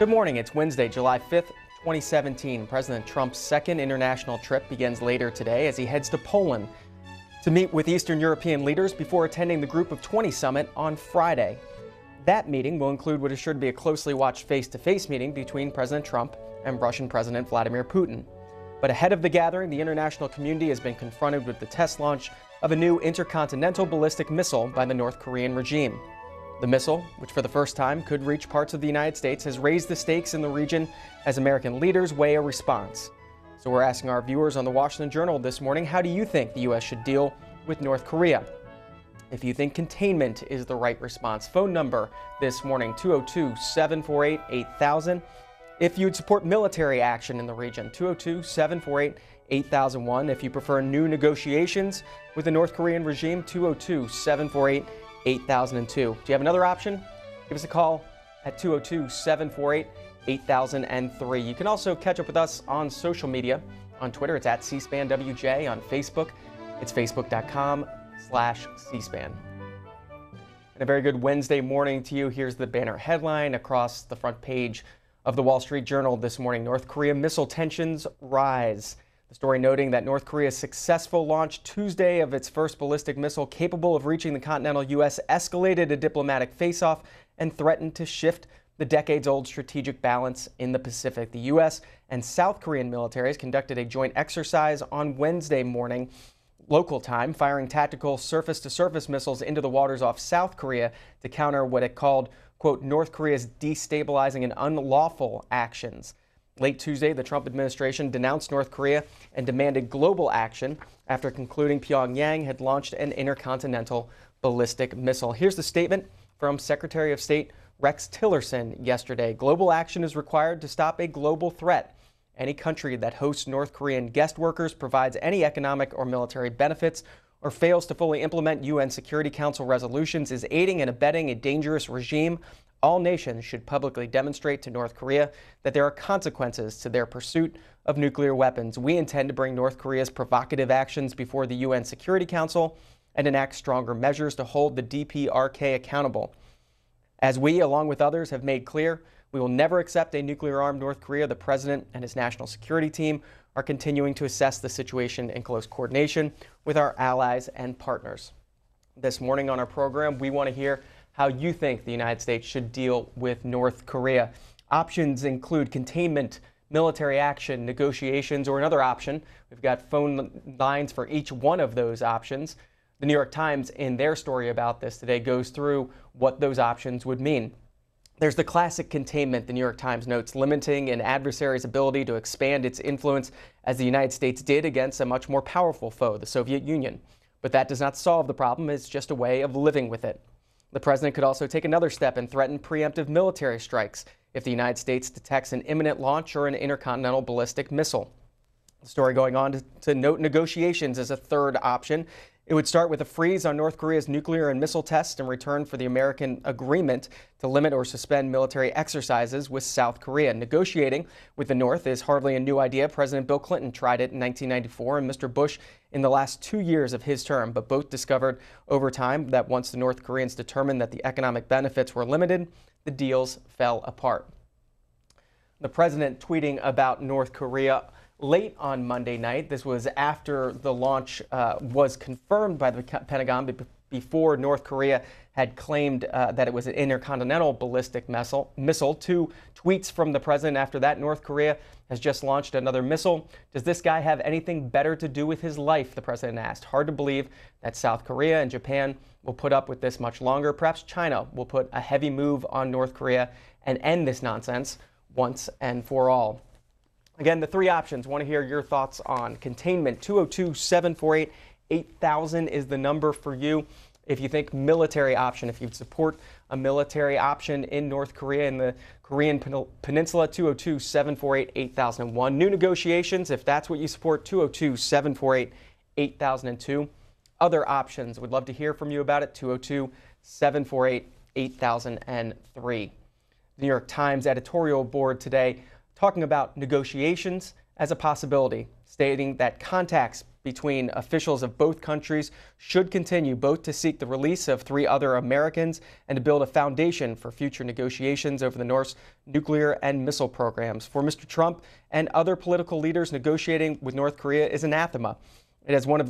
Good morning. It's Wednesday, July 5th, 2017. President Trump's second international trip begins later today as he heads to Poland to meet with Eastern European leaders before attending the Group of 20 summit on Friday. That meeting will include what is sure to be a closely watched face-to-face meeting between President Trump and Russian President Vladimir Putin. But ahead of the gathering, the international community has been confronted with the test launch of a new intercontinental ballistic missile by the North Korean regime. The missile, which for the first time could reach parts of the United States, has raised the stakes in the region as American leaders weigh a response. So we're asking our viewers on the Washington Journal this morning, how do you think the U.S. should deal with North Korea? If you think containment is the right response, phone number this morning, 202-748-8000. If you'd support military action in the region, 202-748-8001. If you prefer new negotiations with the North Korean regime, 202-748-8002. Do you have another option? Give us a call at 202-748-8003. You can also catch up with us on social media. On Twitter, it's at C-SPAN-WJ. On Facebook, it's facebook.com/C-SPAN. And a very good Wednesday morning to you. Here's the banner headline across the front page of the Wall Street Journal this morning. North Korea missile tensions rise. The story noting that North Korea's successful launch Tuesday of its first ballistic missile capable of reaching the continental U.S. escalated a diplomatic face-off and threatened to shift the decades-old strategic balance in the Pacific. The U.S. and South Korean militaries conducted a joint exercise on Wednesday morning, local time, firing tactical surface-to-surface missiles into the waters off South Korea to counter what it called, quote, North Korea's destabilizing and unlawful actions. Late Tuesday, the Trump administration denounced North Korea and demanded global action after concluding Pyongyang had launched an intercontinental ballistic missile. Here's the statement from Secretary of State Rex Tillerson yesterday. Global action is required to stop a global threat. Any country that hosts North Korean guest workers, provides any economic or military benefits, or fails to fully implement UN Security Council resolutions is aiding and abetting a dangerous regime. All nations should publicly demonstrate to North Korea that there are consequences to their pursuit of nuclear weapons. We intend to bring North Korea's provocative actions before the UN Security Council and enact stronger measures to hold the DPRK accountable. As we, along with others, have made clear, we will never accept a nuclear-armed North Korea. The president and his national security team are continuing to assess the situation in close coordination with our allies and partners. This morning on our program, we want to hear how you think the United States should deal with North Korea. Options include containment, military action, negotiations, or another option. We've got phone lines for each one of those options. The New York Times, in their story about this today, goes through what those options would mean. There's the classic containment, the New York Times notes, limiting an adversary's ability to expand its influence as the United States did against a much more powerful foe, the Soviet Union. But that does not solve the problem. It's just a way of living with it. The president could also take another step and threaten preemptive military strikes if the United States detects an imminent launch or an intercontinental ballistic missile. The story going on to note negotiations as a third option. It would start with a freeze on North Korea's nuclear and missile tests in return for the American agreement to limit or suspend military exercises with South Korea. Negotiating with the North is hardly a new idea. President Bill Clinton tried it in 1994 and Mr. Bush in the last 2 years of his term, but both discovered over time that once the North Koreans determined that the economic benefits were limited, the deals fell apart. The president tweeting about North Korea late on Monday night. This was after the launch was confirmed by the Pentagon before North Korea had claimed that it was an intercontinental ballistic missile. Two tweets from the president after that. North Korea has just launched another missile. Does this guy have anything better to do with his life? The president asked. Hard to believe that South Korea and Japan will put up with this much longer. Perhaps China will put a heavy move on North Korea and end this nonsense once and for all. Again, the three options. Want to hear your thoughts on containment. 202-748-8000 is the number for you. If you think military option, if you support a military option in North Korea, in the Korean Peninsula, 202-748-8001. New negotiations, if that's what you support, 202-748-8002. Other options, would love to hear from you about it, 202-748-8003. The New York Times editorial board today talking about negotiations as a possibility, stating that contacts between officials of both countries should continue, both to seek the release of 3 other Americans and to build a foundation for future negotiations over the North's nuclear and missile programs. For Mr. Trump and other political leaders, negotiating with North Korea is anathema. It has one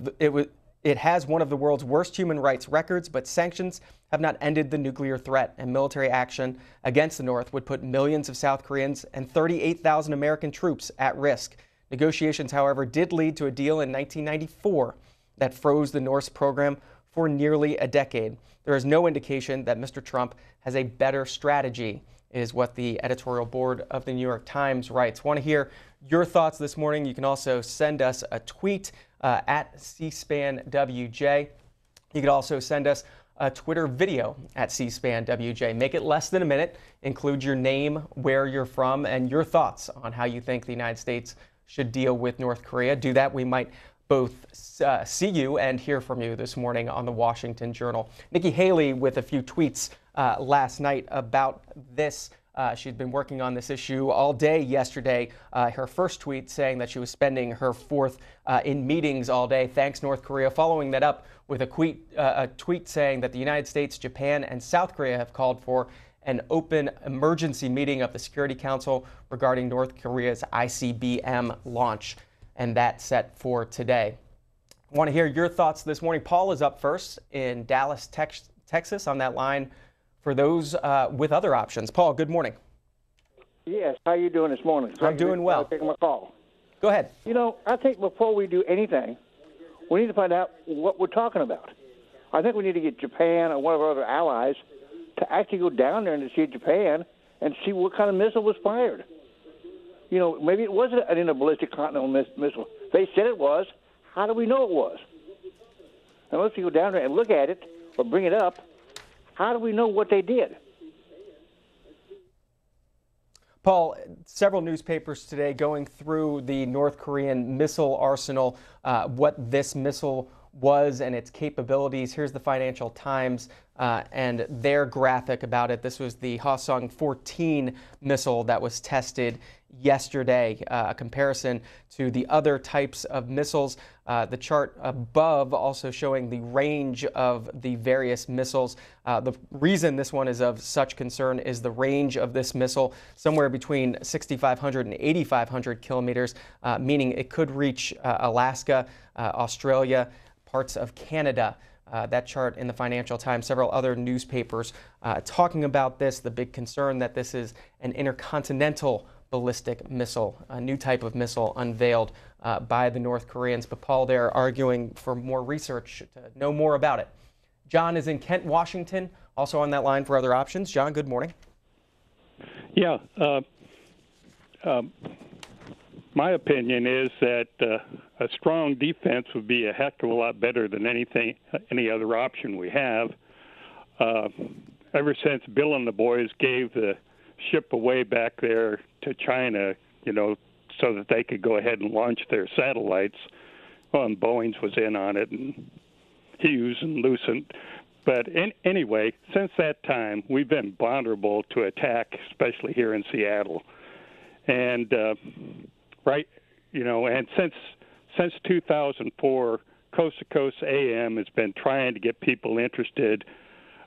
of the world's worst human rights records, but sanctions have not ended the nuclear threat, and military action against the North would put millions of South Koreans and 38,000 American troops at risk. Negotiations, however, did lead to a deal in 1994 that froze the North's program for nearly a decade. There is no indication that Mr. Trump has a better strategy, is what the editorial board of the New York Times writes. Want to hear your thoughts this morning? You can also send us a tweet at C-SPAN WJ. You could also send us a Twitter video at C-SPAN WJ. Make it less than a minute. Include your name, where you're from, and your thoughts on how you think the United States should deal with North Korea. Do that. We might both see you and hear from you this morning on the Washington Journal. Nikki Haley with a few tweets last night about this. She'd been working on this issue all day yesterday. Her first tweet saying that she was spending her 4th in meetings all day. Thanks, North Korea. Following that up with a tweet saying that the United States, Japan, and South Korea have called for an open emergency meeting of the Security Council regarding North Korea's ICBM launch, and that's set for today. I want to hear your thoughts this morning. Paul is up first in Dallas, Texas, on that line for those with other options. Paul, good morning. Yes, how you doing this morning? I'm doing well. Taking my call. Go ahead. You know, I think before we do anything, we need to find out what we're talking about. I think we need to get Japan or one of our other allies to actually go down there and to see Japan and see what kind of missile was fired. You know, maybe it wasn't an interballistic continental missile. They said it was. How do we know it was? Unless we go down there and look at it or bring it up, how do we know what they did? Paul, several newspapers today going through the North Korean missile arsenal, what this missile was and its capabilities. Here's the Financial Times and their graphic about it. This was the Hwasong-14 missile that was tested yesterday, a comparison to the other types of missiles. The chart above also showing the range of the various missiles. The reason this one is of such concern is the range of this missile, somewhere between 6,500 and 8,500 kilometers, meaning it could reach Alaska, Australia, parts of Canada. That chart in the Financial Times, several other newspapers talking about this, the big concern that this is an intercontinental ballistic missile, a new type of missile unveiled by the North Koreans. But Paul, they're arguing for more research to know more about it. John is in Kent, Washington, also on that line for other options. John, good morning. Yeah. My opinion is that a strong defense would be a heck of a lot better than any other option we have. Ever since Bill and the boys gave the ship away back there to China, you know, so that they could go ahead and launch their satellites, well, and Boeing's was in on it, and Hughes and Lucent. But anyway, since that time, we've been vulnerable to attack, especially here in Seattle. And right, you know, and since 2004, Coast to Coast AM has been trying to get people interested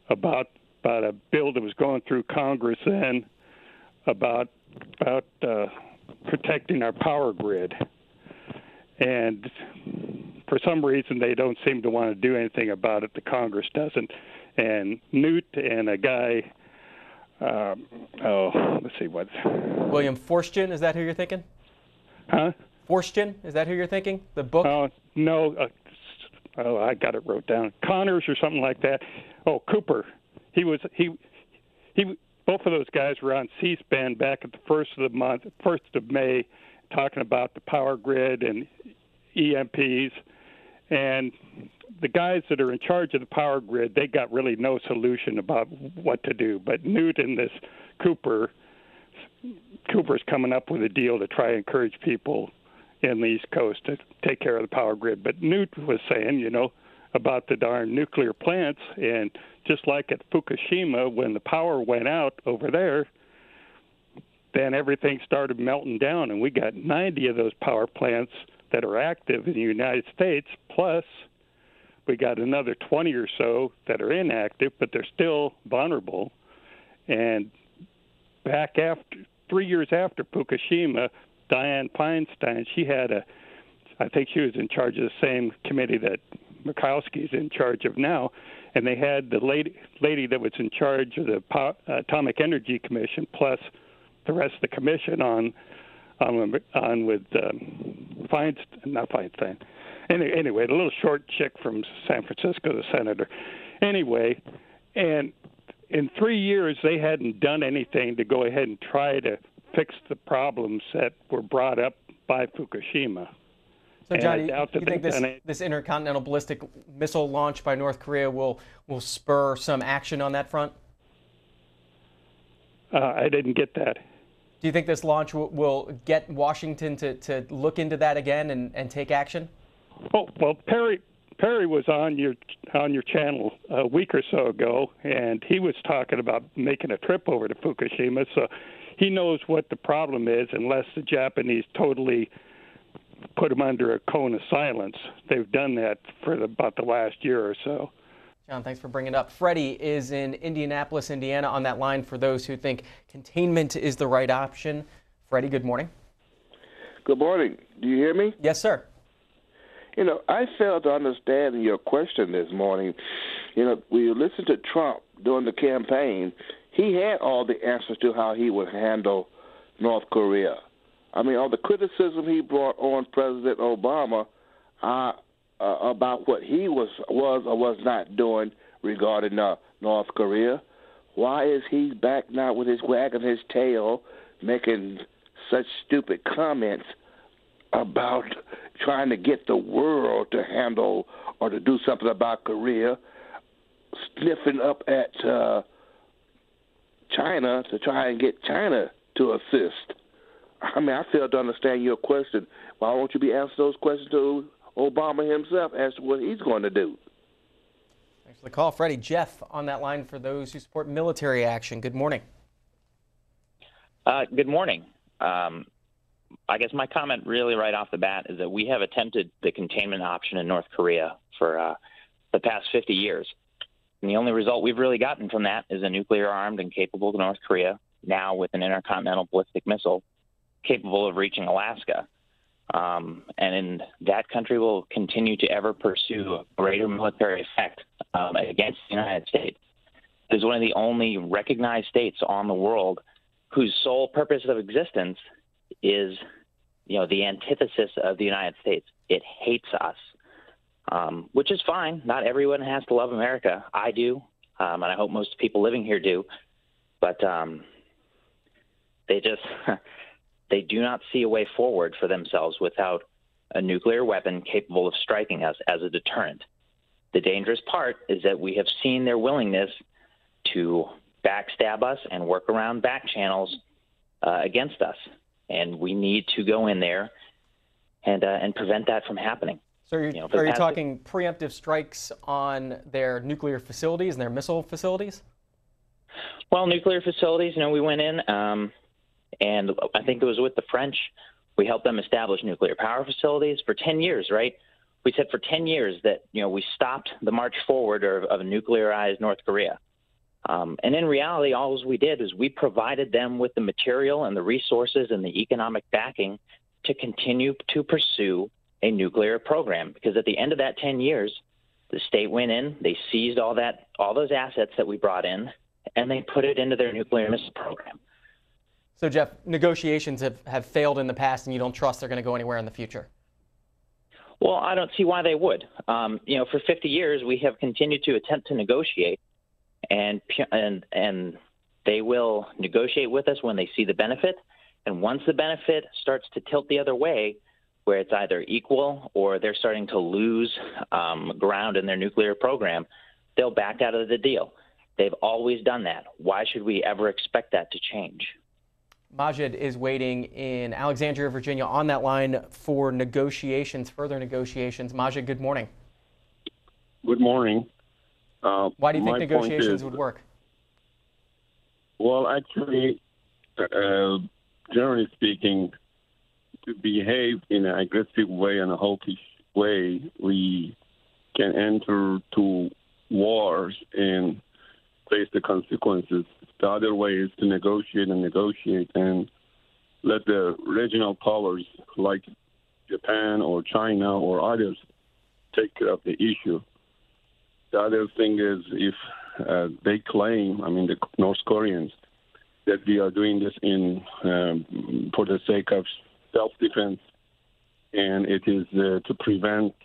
about a bill that was going through Congress then about protecting our power grid. And for some reason, they don't seem to want to do anything about it. The Congress doesn't. And Newt and a guy, let's see what. William Forstchen, is that who you're thinking? Huh? Forstchen, is that who you're thinking? The book? No. I got it wrote down. Connors or something like that. Oh, Cooper. He both of those guys were on C-SPAN back at the 1st of May, talking about the power grid and EMPs. And the guys that are in charge of the power grid, they got really no solution about what to do. But Newt and this Cooper's coming up with a deal to try and encourage people in the East Coast to take care of the power grid. But Newt was saying, you know, about the darn nuclear plants, and just like at Fukushima, when the power went out over there, then everything started melting down, and we got 90 of those power plants that are active in the United States, plus we got another 20 or so that are inactive, but they're still vulnerable. And back after 3 years after Fukushima, Dianne Feinstein, I think she was in charge of the same committee that Mikowski's in charge of now, and they had the lady that was in charge of the Atomic Energy Commission plus the rest of the commission on with Feinstein, not Feinstein. Anyway, the little short chick from San Francisco, the senator. Anyway, and in 3 years they hadn't done anything to go ahead and try to fix the problems that were brought up by Fukushima. So, John, you think this intercontinental ballistic missile launch by North Korea will spur some action on that front? I didn't get that. Do you think this launch will get Washington to look into that again and take action? Oh, well, Perry was on your channel a week or so ago, and he was talking about making a trip over to Fukushima, so he knows what the problem is unless the Japanese totally put them under a cone of silence. They've done that for about the last year or so. John, thanks for bringing it up. Freddie is in Indianapolis, Indiana, on that line for those who think containment is the right option. Freddie, good morning. Good morning. Do you hear me? Yes, sir. I failed to understand your question this morning. When you listen to Trump during the campaign, he had all the answers to how he would handle North Korea. I mean, all the criticism he brought on President Obama about what he was or was not doing regarding North Korea. Why is he back now with his wagging his tail, making such stupid comments about trying to get the world to handle or to do something about Korea, sniffing up at China to try and get China to assist? I mean, I fail to understand your question. Why won't you be asking those questions to Obama himself as to what he's going to do? Thanks for the call, Freddie. Jeff on that line for those who support military action. Good morning. Good morning. I guess my comment really right off the bat is that we have attempted the containment option in North Korea for the past 50 years. And the only result we've really gotten from that is a nuclear-armed and capable North Korea, now with an intercontinental ballistic missile capable of reaching Alaska. And that country will continue to ever pursue a greater military effect against the United States. It is one of the only recognized states on the world whose sole purpose of existence is, the antithesis of the United States. It hates us, which is fine. Not everyone has to love America. I do, and I hope most people living here do. But they do not see a way forward for themselves without a nuclear weapon capable of striking us as a deterrent. The dangerous part is that we have seen their willingness to backstab us and work around back channels against us. And we need to go in there and prevent that from happening. So are you talking preemptive strikes on their nuclear facilities and their missile facilities? Well, nuclear facilities, we went in, and I think it was with the French. We helped them establish nuclear power facilities for 10 years, right? We said for 10 years that, we stopped the march forward of a nuclearized North Korea. And in reality, all we did is we provided them with the material and the resources and the economic backing to continue to pursue a nuclear program. Because at the end of that 10 years, the state went in, they seized all those assets that we brought in, and they put it into their nuclear missile program. So, Jeff, negotiations have failed in the past, and you don't trust they're going to go anywhere in the future? Well, I don't see why they would. For 50 years, we have continued to attempt to negotiate. And they will negotiate with us when they see the benefit. And once the benefit starts to tilt the other way, where it's either equal or they're starting to lose ground in their nuclear program, they'll back out of the deal. They've always done that. Why should we ever expect that to change? Majid is waiting in Alexandria, Virginia, on that line for negotiations, further negotiations. Majid, good morning. Good morning. Why do you think negotiations would work? Well, actually, generally speaking, to behave in an aggressive way and a hawkish way, we can enter to wars and face the consequences. The other way is to negotiate and let the regional powers like Japan or China or others take care of the issue. The other thing is if they claim, the North Koreans, that we are doing this for the sake of self-defense, and it is to prevent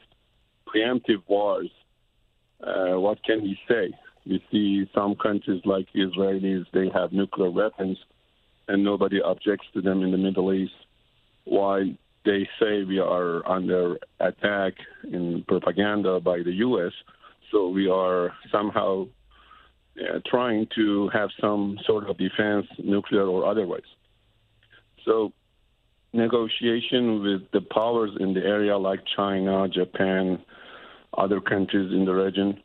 preemptive wars. What can we say? We see some countries like Israelis, they have nuclear weapons, and nobody objects to them in the Middle East. Why they say we are under attack in propaganda by the U.S., so we are somehow trying to have some sort of defense, nuclear or otherwise. So negotiation with the powers in the area like China, Japan, other countries in the region,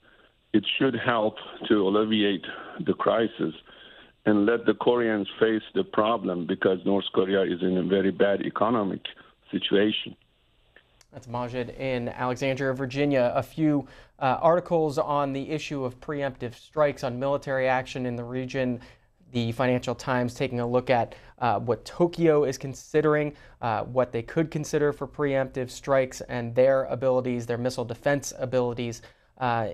it should help to alleviate the crisis and let the Koreans face the problem, because North Korea is in a very bad economic situation. That's Majid in Alexandria, Virginia. A few articles on the issue of preemptive strikes on military action in the region. The Financial Times taking a look at what Tokyo is considering, what they could consider for preemptive strikes and their abilities, their missile defense abilities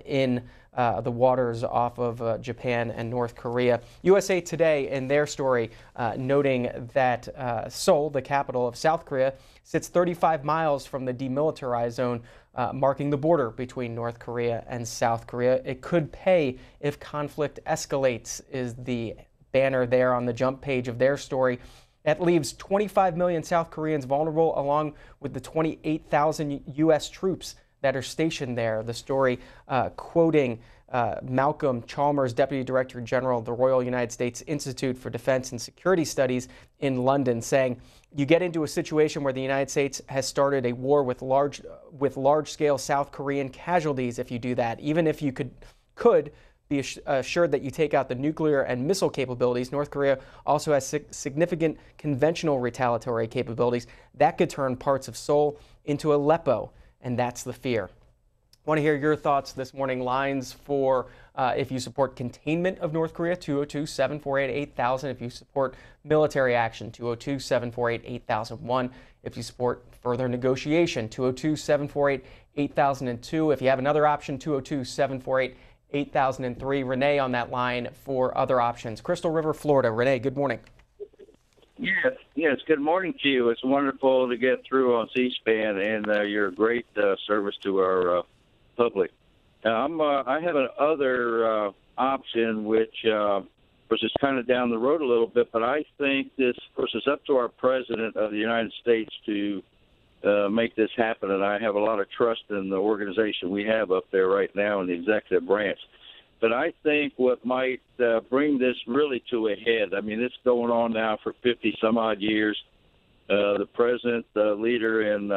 in the waters off of Japan and North Korea. USA Today, in their story, noting that Seoul, the capital of South Korea, sits 35 miles from the demilitarized zone, marking the border between North Korea and South Korea. It could pay if conflict escalates, is the banner there on the jump page of their story. That leaves 25 million South Koreans vulnerable, along with the 28,000 U.S. troops that are stationed there. The story quoting Malcolm Chalmers, Deputy Director General of the Royal United States Institute for Defense and Security Studies in London, saying, "You get into a situation where the United States has started a war with large-scale South Korean casualties if you do that. Even if you could be assured that you take out the nuclear and missile capabilities, North Korea also has significant conventional retaliatory capabilities that could turn parts of Seoul into Aleppo, and that's the fear." I want to hear your thoughts this morning. Lines for if you support containment of North Korea, 202-748-8000. If you support military action, 202-748-8001. If you support further negotiation, 202-748-8002. If you have another option, 202-748-8003. Renee on that line for other options. Crystal River, Florida. Renee, good morning. Yes. Good morning to you. It's wonderful to get through on C-SPAN, and you're a great service to our public. I have another option, which is kind of down the road a little bit, but I think this, of course, is up to our President of the United States to make this happen, and I have a lot of trust in the organization we have up there right now in the executive branch. But I think what might bring this really to a head, it's going on now for 50-some-odd years. The president, the leader in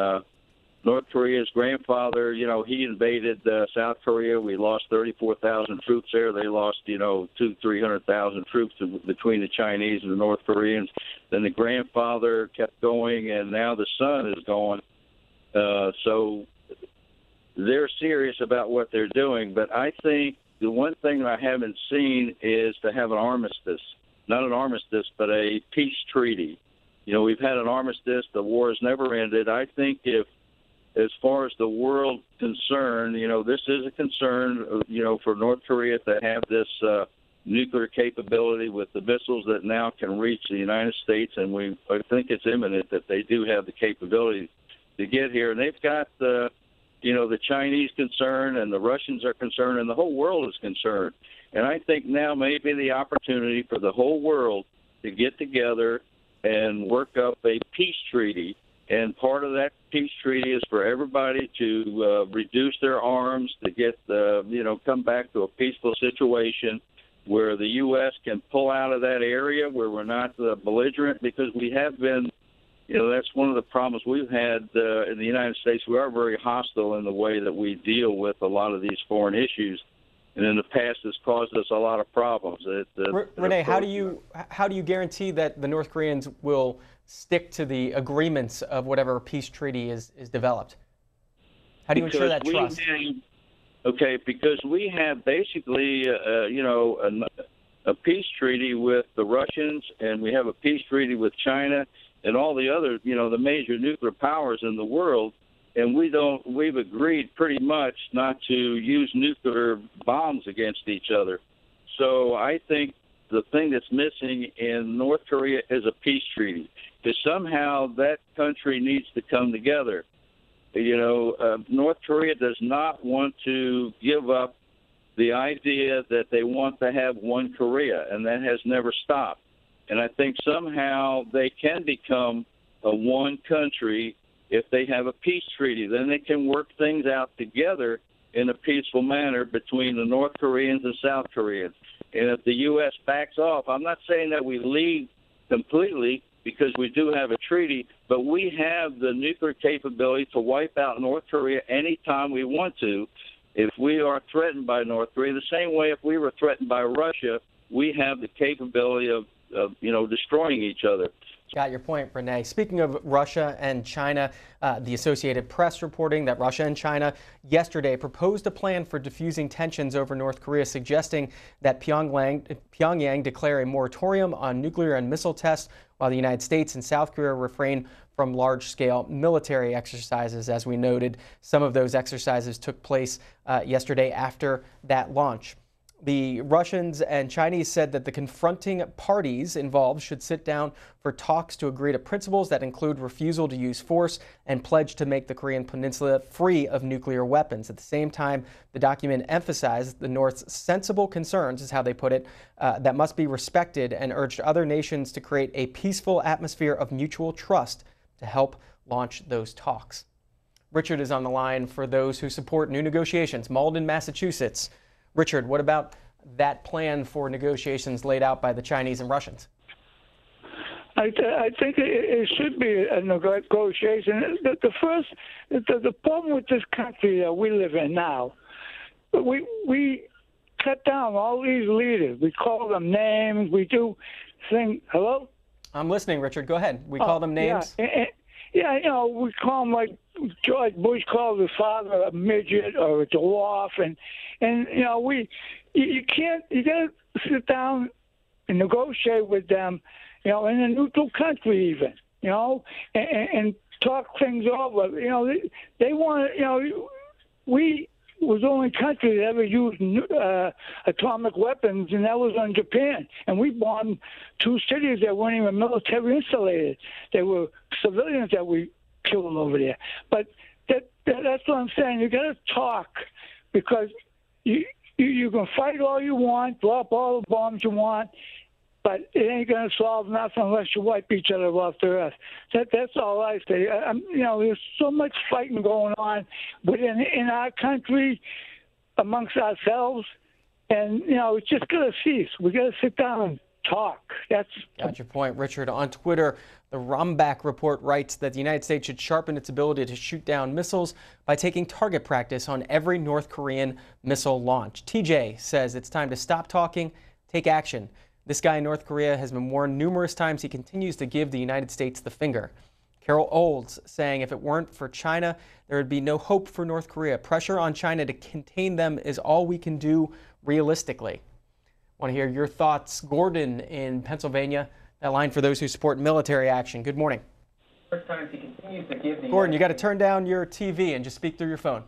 North Korea's grandfather, he invaded South Korea. We lost 34,000 troops there. They lost, 200,000-300,000 troops between the Chinese and the North Koreans. Then the grandfather kept going, and now the son is going. So they're serious about what they're doing. But I think the one thing I haven't seen is to have an armistice. Not an armistice, but a peace treaty. We've had an armistice. The war has never ended. I think if, as far as the world concerned, this is a concern, for North Korea to have this nuclear capability with the missiles that now can reach the United States, and I think it's imminent that they do have the capability to get here. And they've got the Chinese concerned, and the Russians are concerned, and the whole world is concerned. And I think now may be the opportunity for the whole world to get together and work up a peace treaty. And part of that peace treaty is for everybody to reduce their arms, to get come back to a peaceful situation where the U.S. can pull out of that area where we're not belligerent, because we have been, that's one of the problems we've had in the United States. We are very hostile in the way that we deal with a lot of these foreign issues. and in the past it's caused us a lot of problems. Renee, how do you guarantee that the North Koreans will stick to the agreements of whatever peace treaty is developed? How do you ensure that trust? Because we have basically, a peace treaty with the Russians, and we have a peace treaty with China and all the other, the major nuclear powers in the world, and we've agreed pretty much not to use nuclear bombs against each other. So I think the thing that's missing in North Korea is a peace treaty. Because somehow that country needs to come together. North Korea does not want to give up the idea that they want to have one Korea, and that has never stopped. And I think somehow they can become a one country if they have a peace treaty. Then they can work things out together in a peaceful manner between the North Koreans and South Koreans. And if the U.S. backs off, I'm not saying that we leave completely, because we do have a treaty, but we have the nuclear capability to wipe out North Korea anytime we want to if we are threatened by North Korea. The same way if we were threatened by Russia, we have the capability of destroying each other. Got your point, Renee. Speaking of Russia and China, the Associated Press reporting that Russia and China yesterday proposed a plan for diffusing tensions over North Korea, suggesting that Pyongyang declare a moratorium on nuclear and missile tests, while the United States and South Korea refrain from large-scale military exercises. As we noted, some of those exercises took place yesterday after that launch. The Russians and Chinese said that the confronting parties involved should sit down for talks to agree to principles that include refusal to use force and pledge to make the Korean Peninsula free of nuclear weapons. At the same time, the document emphasized the North's sensible concerns, is how they put it, that must be respected, and urged other nations to create a peaceful atmosphere of mutual trust to help launch those talks. Richard is on the line for those who support new negotiations. Malden, Massachusetts. Richard, what about that plan for negotiations laid out by the Chinese and Russians? I think it should be a negotiation. The problem with this country that we live in now, we cut down all these leaders. We call them names. We do things. Hello? I'm listening, Richard. Go ahead. We call them names. Yeah, we call them like George Bush called his father a midget or a dwarf, and you got to sit down and negotiate with them, in a neutral country even, and talk things over. They want, we was the only country that ever used atomic weapons, and that was on Japan. And we bombed 2 cities that weren't even military insulated. They were civilians that we killed over there. But that's what I'm saying. You got to talk, because you can fight all you want, drop all the bombs you want, but it ain't going to solve nothing unless you wipe each other off the earth. That's all I say. There's so much fighting going on in our country, amongst ourselves, and it's just got to cease. We got to sit down and talk. Got your point, Richard. On Twitter, the Rombach report writes that the United States should sharpen its ability to shoot down missiles by taking target practice on every North Korean missile launch. TJ says it's time to stop talking, take action. This guy in North Korea has been warned numerous times. He continues to give the United States the finger. Carol Olds saying if it weren't for China, there would be no hope for North Korea. Pressure on China to contain them is all we can do realistically. Want to hear your thoughts. Gordon in Pennsylvania, that line for those who support military action. Good morning. Gordon, you got to turn down your TV and just speak through your phone.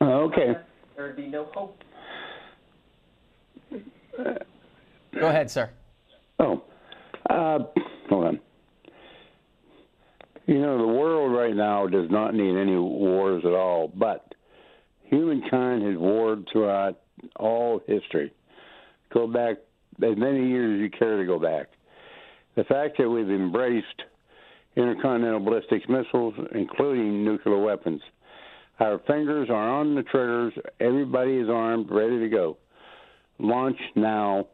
Okay. There would be no hope. Go ahead, sir. Hold on. The world right now does not need any wars at all, but humankind has warred throughout all history. Go back as many years as you care to go back. The fact that we've embraced intercontinental ballistic missiles, including nuclear weapons. Our fingers are on the triggers. Everybody is armed, ready to go. Launch now.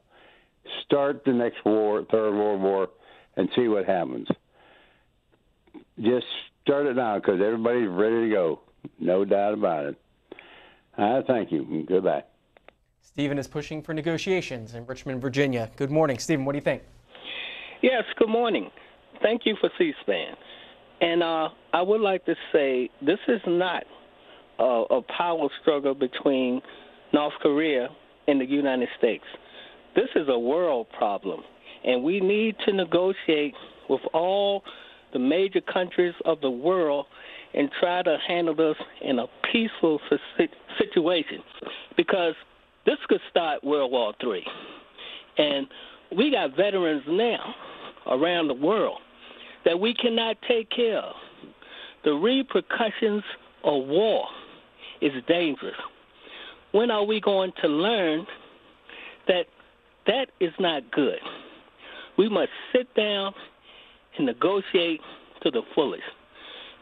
Start the next war, Third World War, and see what happens. Just start it now, because everybody's ready to go. No doubt about it. Thank you. Goodbye. Stephen is pushing for negotiations in Richmond, Virginia. Good morning, Stephen. What do you think? Yes, good morning. Thank you for C-SPAN. And I would like to say this is not a power struggle between North Korea and the United States. This is a world problem, and we need to negotiate with all the major countries of the world and try to handle this in a peaceful situation, because this could start World War III. And we got veterans now around the world that we cannot take care of. The repercussions of war is dangerous. When are we going to learn that that is not good? We must sit down and negotiate to the fullest,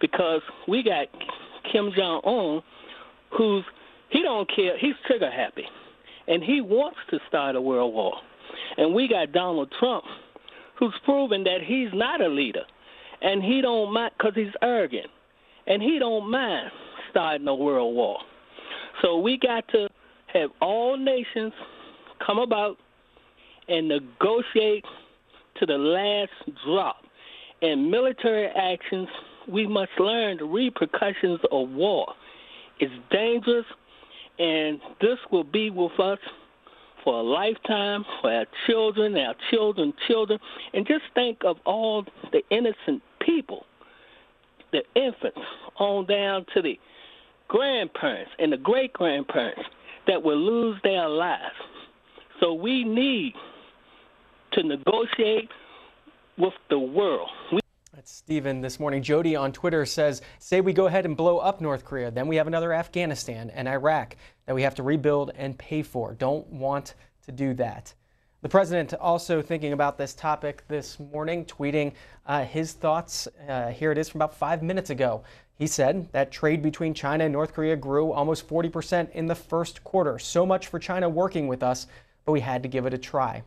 because we got Kim Jong-un, he don't care, he's trigger happy, and he wants to start a world war. And we got Donald Trump, who's proven that he's not a leader, and he don't mind, because he's arrogant, and he don't mind starting a world war. So we got to have all nations come about and negotiate to the last drop. In military actions, we must learn the repercussions of war. It's dangerous, and this will be with us for a lifetime, for our children, children. And just think of all the innocent people, the infants, on down to the grandparents and the great-grandparents that will lose their lives. So we need to negotiate with the world. That's Stephen this morning. Jody on Twitter says, say we go ahead and blow up North Korea, then we have another Afghanistan and Iraq that we have to rebuild and pay for. Don't want to do that. The president also thinking about this topic this morning, tweeting his thoughts. Here it is from about 5 minutes ago. He said that trade between China and North Korea grew almost 40% in the first quarter. So much for China working with us, but we had to give it a try.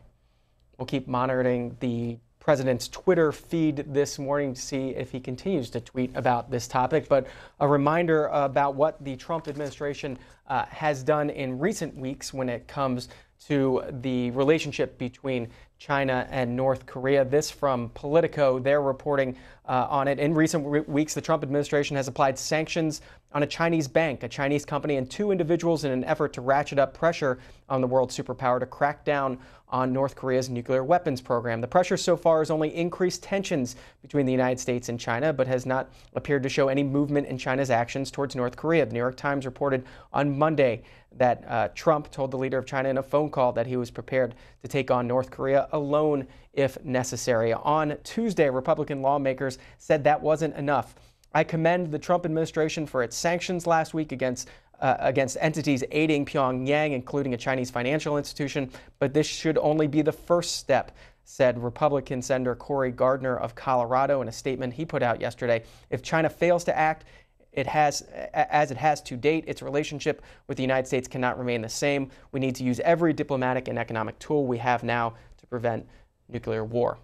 We'll keep monitoring the president's Twitter feed this morning to see if he continues to tweet about this topic. But a reminder about what the Trump administration has done in recent weeks when it comes to the relationship between China and North Korea. This from Politico. They're reporting on it. In recent weeks, the Trump administration has applied sanctions on a Chinese bank, a Chinese company, and 2 individuals in an effort to ratchet up pressure on the world superpower to crack down on North Korea's nuclear weapons program. The pressure so far has only increased tensions between the United States and China, but has not appeared to show any movement in China's actions towards North Korea. The New York Times reported on Monday that Trump told the leader of China in a phone call that he was prepared to take on North Korea alone if necessary. On Tuesday, Republican lawmakers said that wasn't enough. I commend the Trump administration for its sanctions last week against entities aiding Pyongyang, including a Chinese financial institution, but this should only be the first step, said Republican Senator Cory Gardner of Colorado in a statement he put out yesterday. If China fails to act as it has to date, its relationship with the United States cannot remain the same. We need to use every diplomatic and economic tool we have now to prevent nuclear war.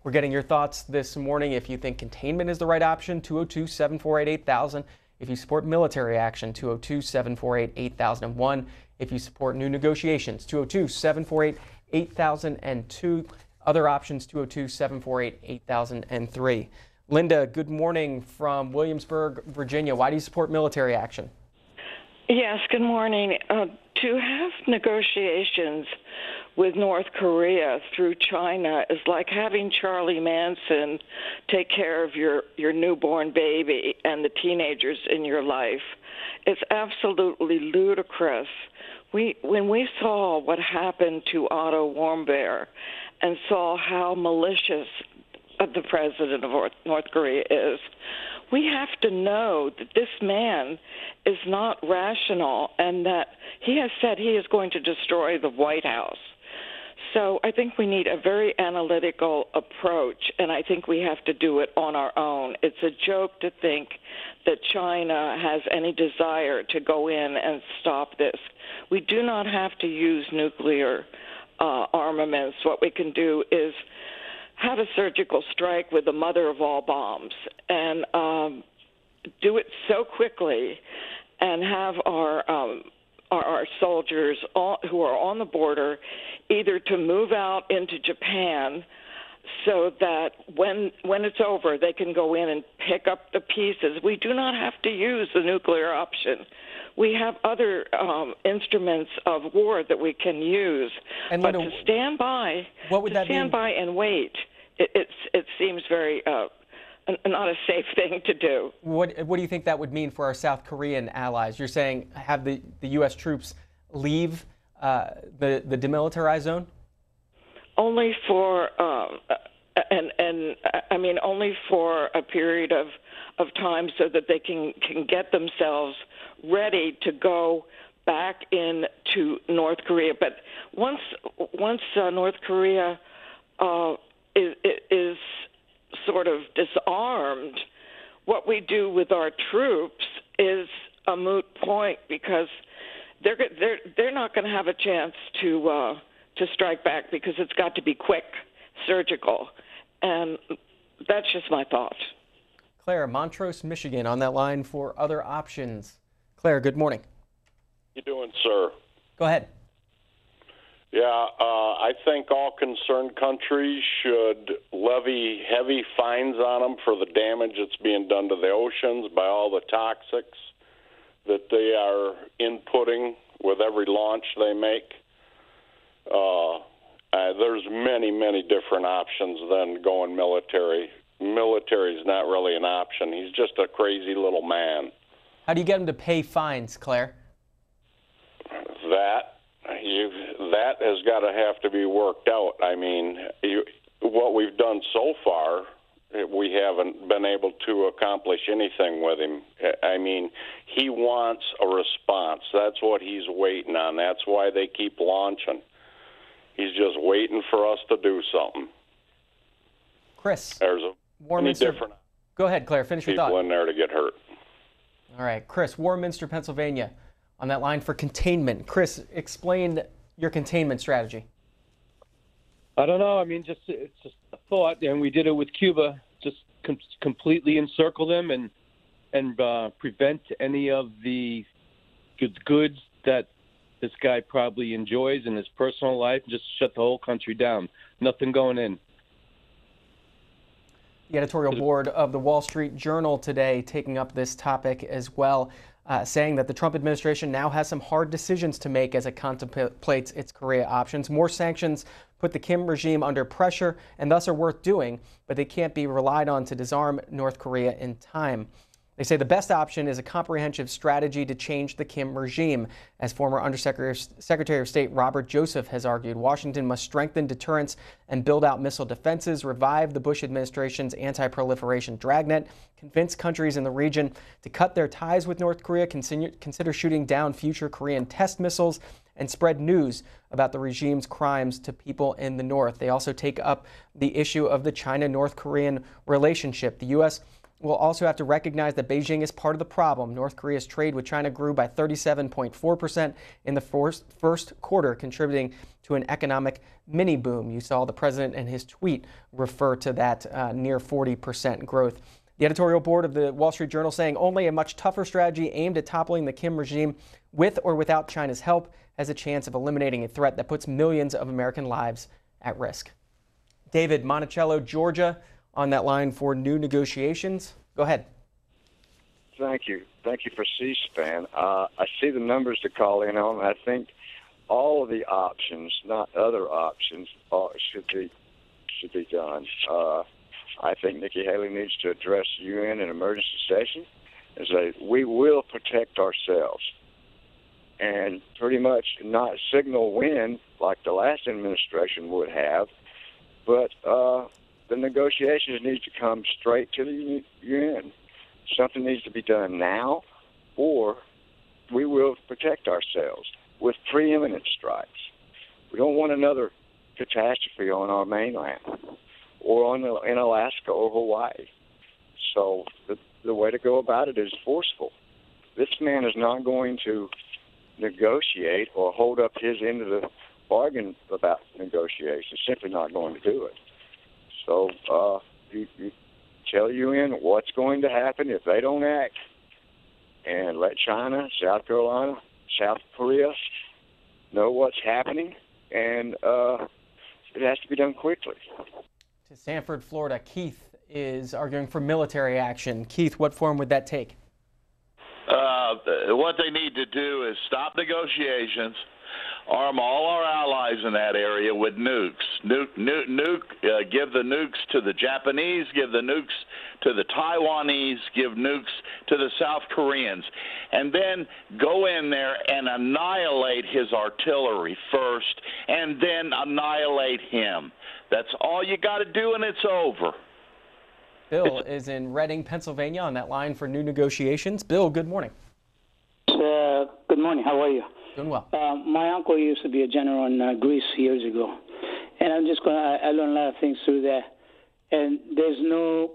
We're getting your thoughts this morning. If you think containment is the right option, 202-748-8000. If you support military action, 202-748-8001. If you support new negotiations, 202-748-8002. Other options, 202-748-8003. Linda, good morning from Williamsburg, Virginia. Why do you support military action? Yes, good morning. To have negotiations with North Korea through China is like having Charlie Manson take care of your newborn baby and the teenagers in your life. It's absolutely ludicrous. When we saw what happened to Otto Warmbier and saw how malicious the president of North Korea is, we have to know that this man is not rational and that he has said he is going to destroy the White House. So I think we need a very analytical approach, and I think we have to do it on our own. It's a joke to think that China has any desire to go in and stop this. We do not have to use nuclear armaments. What we can do is have a surgical strike with the mother of all bombs and do it so quickly and have our our soldiers who are on the border either to move out into Japan so that when it's over, they can go in and pick up the pieces. We do not have to use the nuclear option. We have other instruments of war that we can use. And but Linda, to stand by, what would that mean? by and wait, it seems very not a safe thing to do. What do you think that would mean for our South Korean allies? You're saying have the U.S. troops leave the demilitarized zone? Only for only for a period of time so that they can get themselves ready to go back into North Korea. But once North Korea is sort of disarmed, what we do with our troops is a moot point because they're not going to have a chance to strike back because it's got to be quick, surgical, and that's just my thought. Claire, Montrose, Michigan, on that line for other options. Claire, good morning. You doing, sir? Go ahead. Yeah, I think all concerned countries should levy heavy fines on them for the damage that's being done to the oceans by all the toxics that they are inputting with every launch they make. There's many different options than going military. Military is not really an option. He's just a crazy little man. How do you get him to pay fines, Claire? That has got to have to be worked out. I mean, what we've done so far, we haven't been able to accomplish anything with him. I mean, he wants a response. That's what he's waiting on. That's why they keep launching. He's just waiting for us to do something. Chris, there's many different Go ahead, Claire. Finish your thought. People in there to get hurt. All right, Chris, Warminster, Pennsylvania, on that line for containment. Chris, explain your containment strategy. I don't know. I mean, it's just a thought, and we did it with Cuba. Just completely encircle them and prevent any of the goods that this guy probably enjoys in his personal life. Just shut the whole country down. Nothing going in. The editorial board of the Wall Street Journal today taking up this topic as well, saying that the Trump administration now has some hard decisions to make as it contemplates its Korea options. More sanctions put the Kim regime under pressure and thus are worth doing, but they can't be relied on to disarm North Korea in time. They say the best option is a comprehensive strategy to change the Kim regime. As former Secretary of State Robert Joseph has argued, Washington must strengthen deterrence and build out missile defenses, revive the Bush administration's anti-proliferation dragnet, convince countries in the region to cut their ties with North Korea, consider shooting down future Korean test missiles, and spread news about the regime's crimes to people in the North. They also take up the issue of the China-North Korean relationship. The U.S. will also have to recognize that Beijing is part of the problem. North Korea's trade with China grew by 37.4% in the first quarter, contributing to an economic mini boom. You saw the president in his tweet refer to that near 40% growth. The editorial board of the Wall Street Journal saying only a much tougher strategy aimed at toppling the Kim regime with or without China's help has a chance of eliminating a threat that puts millions of American lives at risk. David, Monticello, Georgia, on that line for new negotiations. Go ahead. Thank you. Thank you for C-SPAN. I see the numbers to call in on. I think all of the options, not other options, should be done. I think Nikki Haley needs to address the UN in emergency session and say, we will protect ourselves. And pretty much not signal when, like the last administration would have, but the negotiations need to come straight to the UN. Something needs to be done now, or we will protect ourselves with preeminent strikes. We don't want another catastrophe on our mainland or in Alaska or Hawaii. So the way to go about it is forceful. This man is not going to negotiate or hold up his end of the bargain about negotiations. Simply not going to do it. So you tell UN what's going to happen if they don't act, and let China, South Carolina, South Korea know what's happening, and it has to be done quickly. To Sanford, Florida, Keith is arguing for military action. Keith, what form would that take? What they need to do is stop negotiations, arm all our allies in that area with nukes. Give the nukes to the Japanese, give the nukes to the Taiwanese, give nukes to the South Koreans, and then go in there and annihilate his artillery first, and then annihilate him. That's all you got to do, and it's over. Bill is in Reading, Pennsylvania, on that line for new negotiations. Bill, good morning. Good morning. How are you? Doing well. My uncle used to be a general in Greece years ago, and I learned a lot of things through that. And there's no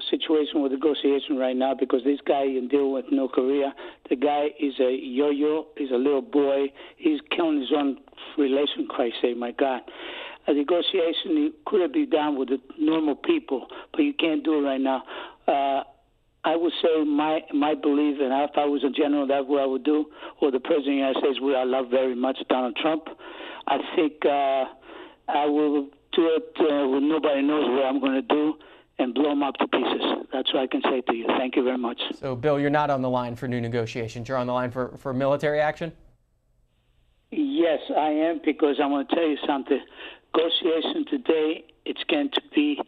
situation with negotiation right now because this guy can deal with North Korea. The guy is a yo-yo. He's a little boy. He's killing his own relation. Christ sake, my God. A negotiation could be done with the normal people, but you can't do it right now. I would say my belief, and if I was a general, that's what I would do, or the President of the United States, who I love very much, Donald Trump. I think I will do it when nobody knows what I'm going to do and blow them up to pieces. That's what I can say to you. Thank you very much. So, Bill, you're not on the line for new negotiations. You're on the line for military action? Yes, I am, because I want to tell you something. Negotiation today, it's going to be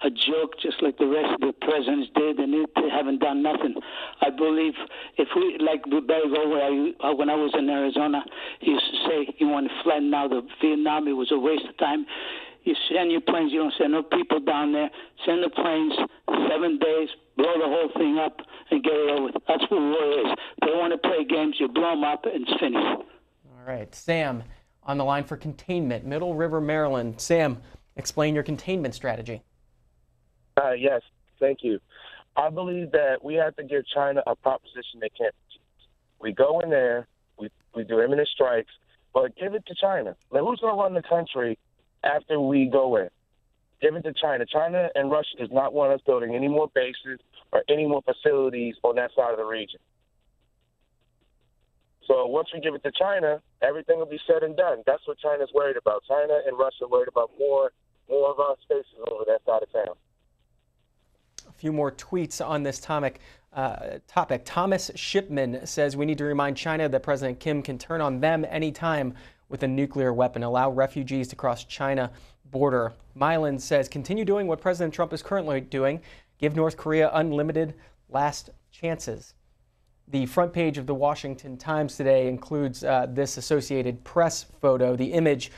a joke, just like the rest of the presidents did, and they haven't done nothing. I believe if we, like Barry Goldwater, when I was in Arizona, he used to say he wanted to flatten out the Vietnam. It was a waste of time. You send your planes, you don't send no people down there. Send the planes, 7 days, blow the whole thing up, and get it over with. That's what war is. They want to play games, you blow them up, and it's finished. All right. Sam, on the line for containment, Middle River, Maryland. Sam, explain your containment strategy. Yes, thank you. I believe that we have to give China a proposition they can't refuse. We go in there, we do imminent strikes, but give it to China. Like, who's going to run the country after we go in? Give it to China. China and Russia does not want us building any more bases or any more facilities on that side of the region. So once we give it to China, everything will be said and done. That's what China's worried about. China and Russia are worried about more of our spaces over that side of town. A few more tweets on this topic. Thomas Shipman says we need to remind China that President Kim can turn on them anytime with a nuclear weapon, allow refugees to cross China border. Mylan says continue doing what President Trump is currently doing, give North Korea unlimited last chances. The front page of the Washington Times today includes this Associated Press photo. The image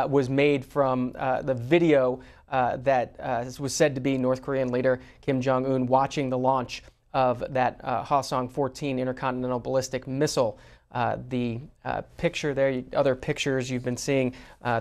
was made from the video that was said to be North Korean leader Kim Jong-un watching the launch of that Hwasong-14 intercontinental ballistic missile. The picture there, other pictures you've been seeing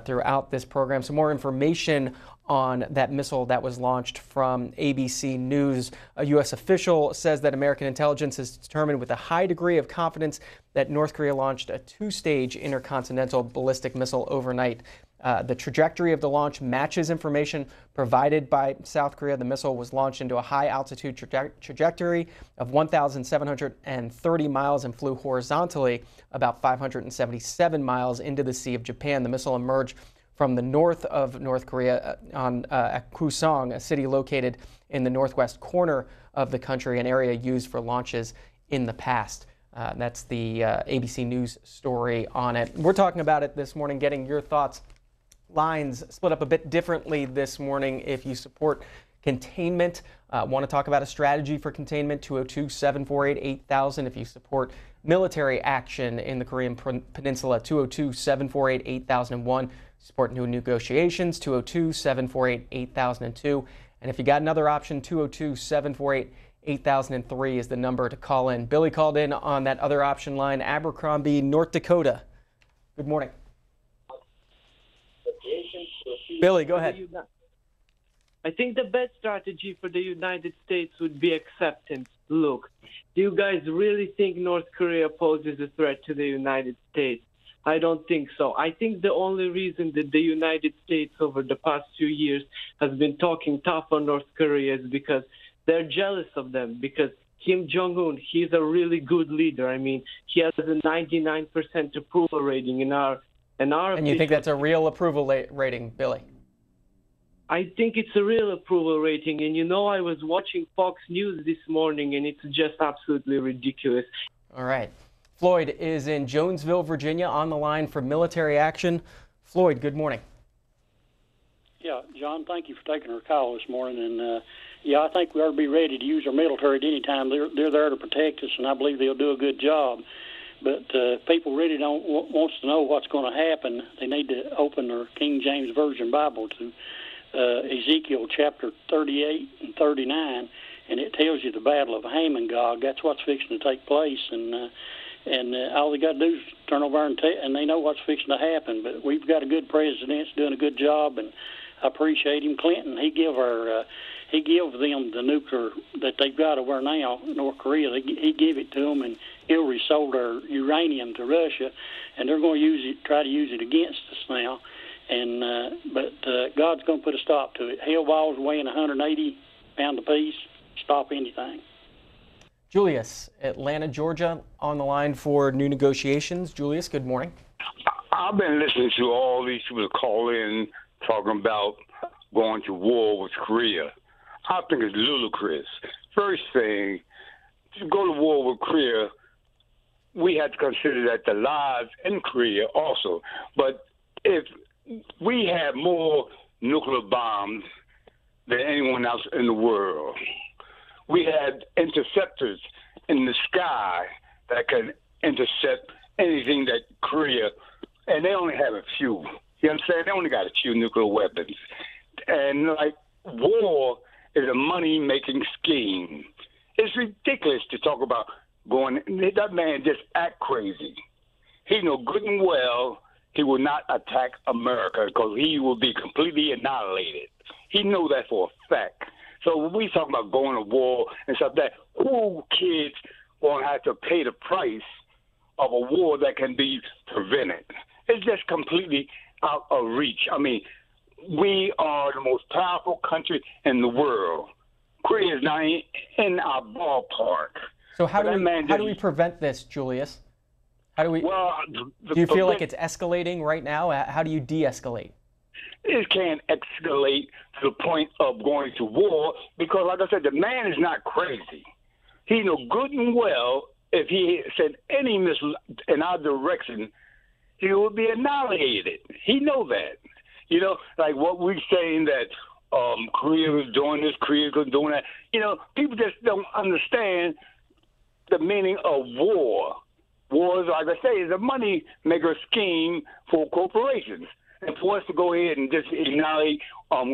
throughout this program. Some more information on that missile that was launched from ABC News. A U.S. official says that American intelligence has determined with a high degree of confidence that North Korea launched a two-stage intercontinental ballistic missile overnight. The trajectory of the launch matches information provided by South Korea. The missile was launched into a high-altitude trajectory of 1,730 miles and flew horizontally about 577 miles into the Sea of Japan. The missile emerged from the north of North Korea at Hwasong, a city located in the northwest corner of the country, an area used for launches in the past. That's the ABC News story on it. We're talking about it this morning, getting your thoughts. Lines split up a bit differently this morning. If you support containment, want to talk about a strategy for containment, 202-748-8000. If you support military action in the Korean Peninsula, 202-748-8001. Support new negotiations, 202-748-8002. And if you got another option, 202-748-8003 is the number to call in. Billy called in on that other option line, Abercrombie, North Dakota. Good morning. Billy, go ahead. I think the best strategy for the United States would be acceptance. Look, do you guys really think North Korea poses a threat to the United States? I don't think so. I think the only reason that the United States over the past few years has been talking tough on North Korea is because they're jealous of them, because Kim Jong-un, he's a really good leader. I mean, he has a 99% approval rating in our. And you think that's a real approval rating, Billy? I think it's a real approval rating. And you know, I was watching Fox News this morning, and it's just absolutely ridiculous. All right. Floyd is in Jonesville, Virginia, on the line for military action. Floyd, good morning. Yeah, John, thank you for taking our call this morning. And, yeah, I think we ought to be ready to use our military at any time. They're there to protect us, and I believe they'll do a good job. But people really don't wants to know what's going to happen. They need to open their King James Version Bible to Ezekiel chapter 38 and 39, and it tells you the battle of Hamon-Gog. That's what's fixing to take place, and all they got to do is turn over and they know what's fixing to happen. But we've got a good president, he's doing a good job, and I appreciate him. Clinton, he give them the nuclear that they've got over now, North Korea. He gave it to them, and he'll resold their uranium to Russia, and they're going to try to use it against us now. And but God's going to put a stop to it. Hell balls weighing 180 pounds apiece, stop anything. Julius, Atlanta, Georgia, on the line for new negotiations. Julius, good morning. I've been listening to all these people call in talking about going to war with Korea. I think it's ludicrous. First thing, to go to war with Korea, we have to consider that the lives in Korea also. But if we have more nuclear bombs than anyone else in the world, we had interceptors in the sky that can intercept anything that Korea, and they only have a few. You understand? They only got a few nuclear weapons. And, like, war is a money-making scheme. It's ridiculous to talk about going. That man just act crazy. He know good and well he will not attack America because he will be completely annihilated. He know that for a fact. So when we talk about going to war and stuff like that, who kids won't have to pay the price of a war that can be prevented? It's just completely out of reach. I mean, we are the most powerful country in the world. Korea is not in our ballpark. So how do we prevent this, Julius? How do we? Well, do you feel like it's escalating right now? How do you de-escalate? It can't escalate to the point of going to war because, like I said, the man is not crazy. He knows good and well if he sent any missile in our direction, he would be annihilated. He knows that. You know, like what we're saying that Korea was doing this, Korea was doing that. You know, people just don't understand the meaning of war. War, like I say, is a money maker scheme for corporations. And for us to go ahead and just annihilate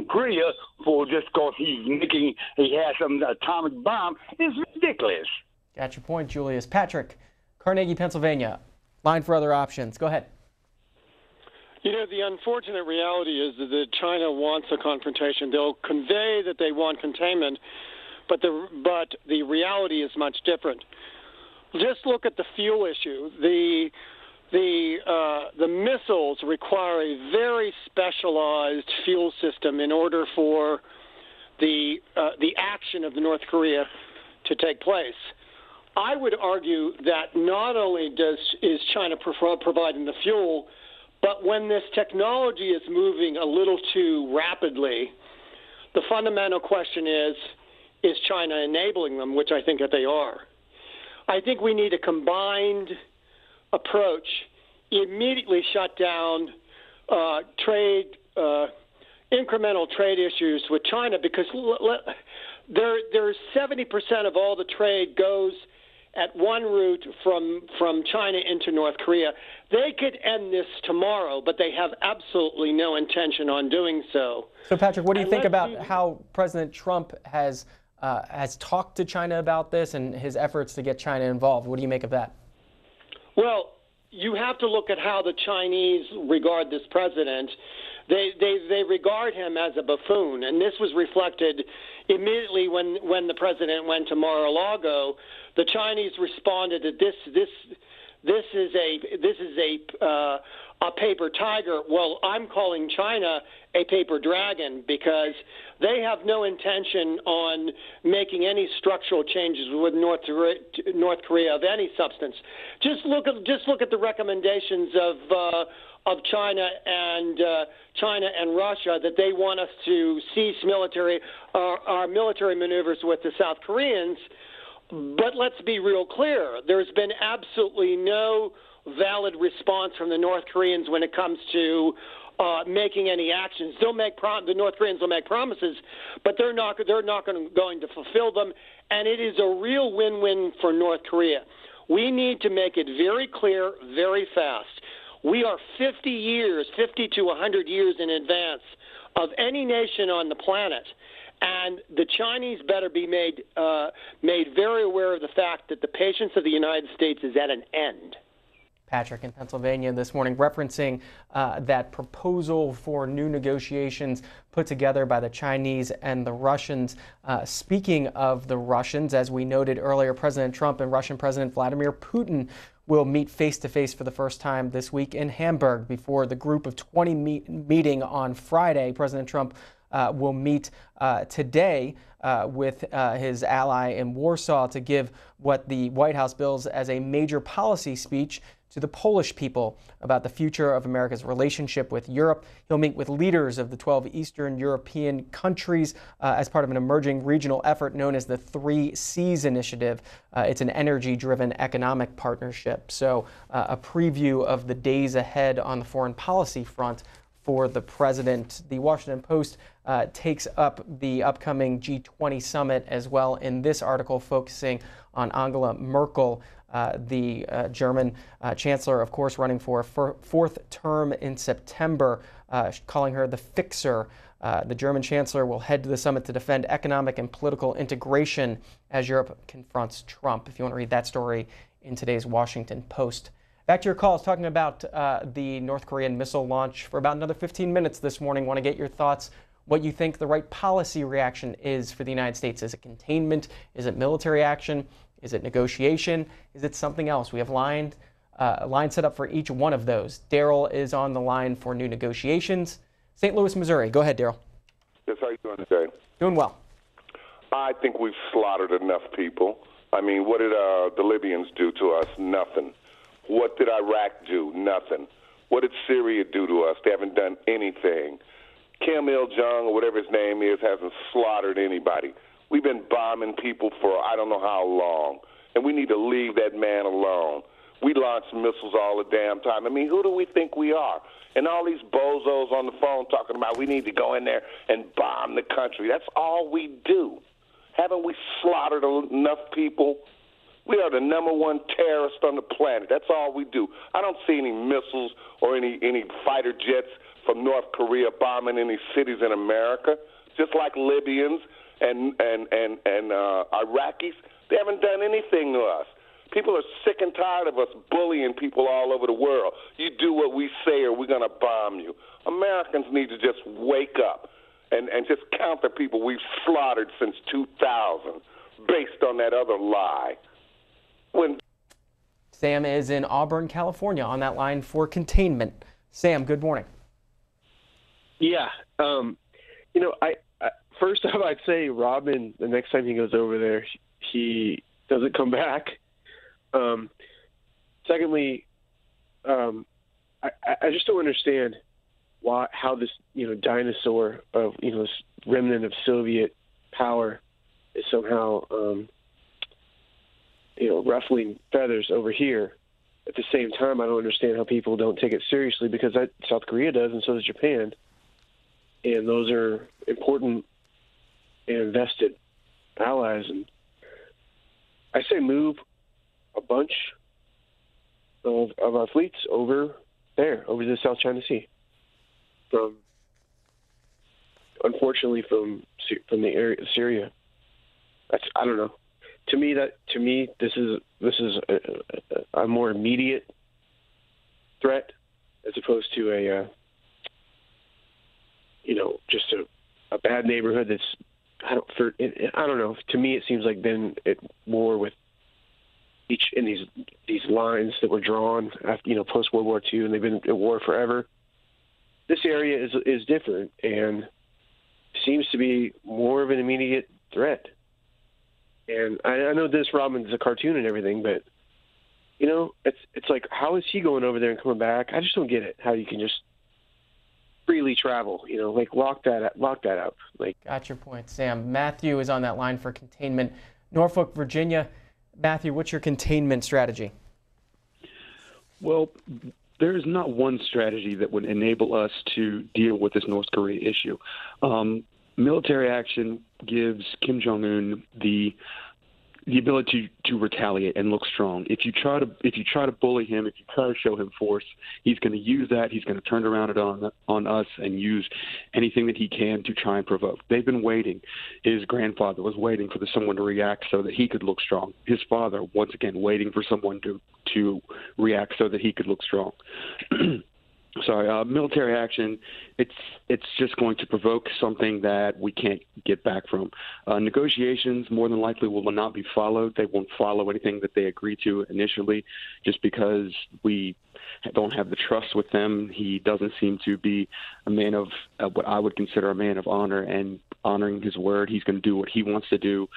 Korea for just because he has some atomic bomb is ridiculous. Got your point, Julius. Patrick, Carnegie, Pennsylvania. Line for other options. Go ahead. You know, the unfortunate reality is that China wants a confrontation. They'll convey that they want containment, but the reality is much different. Just look at the fuel issue. The missiles require a very specialized fuel system in order for the action of the North Korea to take place. I would argue that not only is China providing the fuel, but when this technology is moving a little too rapidly, the fundamental question is China enabling them, which I think that they are. I think we need a combined approach. Immediately shut down incremental trade issues with China because there's 70% of all the trade goes at one route from China into North Korea. They could end this tomorrow, but they have absolutely no intention on doing so. So, Patrick, what do you think about how President Trump has talked to China about this and his efforts to get China involved? What do you make of that? Well, you have to look at how the Chinese regard this president. They regard him as a buffoon, and this was reflected immediately when the president went to Mar-a-Lago. The Chinese responded that this is a paper tiger. Well, I'm calling China a paper dragon because they have no intention on making any structural changes with North Korea of any substance. Just look at the recommendations of China and Russia that they want us to cease our military maneuvers with the South Koreans. But let's be real clear. There's been absolutely no valid response from the North Koreans when it comes to making any actions. The North Koreans will make promises, but they're not going to fulfill them. And it is a real win-win for North Korea. We need to make it very clear, very fast. We are 50 to 100 years in advance of any nation on the planet. And the Chinese better be made very aware of the fact that the patience of the United States is at an end. Patrick in Pennsylvania this morning referencing that proposal for new negotiations put together by the Chinese and the Russians. Speaking of the Russians, as we noted earlier, President Trump and Russian President Vladimir Putin will meet face-to-face for the first time this week in Hamburg before the Group of 20 meeting on Friday. President Trump will meet today with his ally in Warsaw to give what the White House bills as a major policy speech to the Polish people about the future of America's relationship with Europe. He'll meet with leaders of the 12 Eastern European countries as part of an emerging regional effort known as the 3 Cs Initiative. It's an energy-driven economic partnership. So a preview of the days ahead on the foreign policy front for the president. The Washington Post takes up the upcoming G20 summit as well in this article, focusing on Angela Merkel, the German chancellor, of course, running for a fourth term in September, calling her the fixer. The German chancellor will head to the summit to defend economic and political integration as Europe confronts Trump. If you want to read that story in today's Washington Post. Back to your calls, talking about the North Korean missile launch for about another 15 minutes this morning. Want to get your thoughts, what you think the right policy reaction is for the United States. Is it containment? Is it military action? Is it negotiation? Is it something else? We have line set up for each one of those. Daryl is on the line for new negotiations. St. Louis, Missouri. Go ahead, Daryl. Yes, how you doing today? Doing well. I think we've slaughtered enough people. I mean, what did the Libyans do to us? Nothing. What did Iraq do? Nothing. What did Syria do to us? They haven't done anything. Kim Il-jung, or whatever his name is, hasn't slaughtered anybody. We've been bombing people for I don't know how long, and we need to leave that man alone. We launch missiles all the damn time. I mean, who do we think we are? And all these bozos on the phone talking about we need to go in there and bomb the country. That's all we do. Haven't we slaughtered enough people? We are the number one terrorist on the planet. That's all we do. I don't see any missiles or any fighter jets from North Korea bombing any cities in America, just like Libyans and Iraqis. They haven't done anything to us. People are sick and tired of us bullying people all over the world. You do what we say or we're going to bomb you. Americans need to just wake up and just count the people we've slaughtered since 2000 based on that other lie. Sam is in Auburn, California, on that line for containment. Sam, good morning. Yeah. I first off, I'd say Robin, the next time he goes over there, he doesn't come back. Secondly, I just don't understand how this, dinosaur of, this remnant of Soviet power is somehow, ruffling feathers over here. At the same time, I don't understand how people don't take it seriously, because South Korea does, and so does Japan. And those are important and vested allies. And I say move a bunch of our fleets over there, over to the South China Sea. Unfortunately, from the area of Syria. I don't know. To me, this is a more immediate threat as opposed to just a bad neighborhood that's, I don't know. To me, it seems like been at war with these lines that were drawn after post World War II, and they've been at war forever. This area is different and seems to be more of an immediate threat. And I know Dennis Rodman's a cartoon and everything, but it's like, how is he going over there and coming back? I just don't get it. How you can just freely travel, lock that up. Got your point, Sam. Matthew is on that line for containment. Norfolk, Virginia. Matthew, what's your containment strategy? Well, there is not one strategy that would enable us to deal with this North Korea issue. Military action gives Kim Jong-un the ability to retaliate and look strong. If you try to bully him, if you try to show him force, he's going to use that. He's going to turn around it on us and use anything that he can to try and provoke. They've been waiting. His grandfather was waiting for someone to react so that he could look strong. His father, once again, waiting for someone to react so that he could look strong. Military action, it's just going to provoke something that we can't get back from. Negotiations more than likely will not be followed. They won't follow anything that they agree to initially just because we don't have the trust with them. He doesn't seem to be a man of what I would consider a man of honor and honoring his word. He's going to do what he wants to do.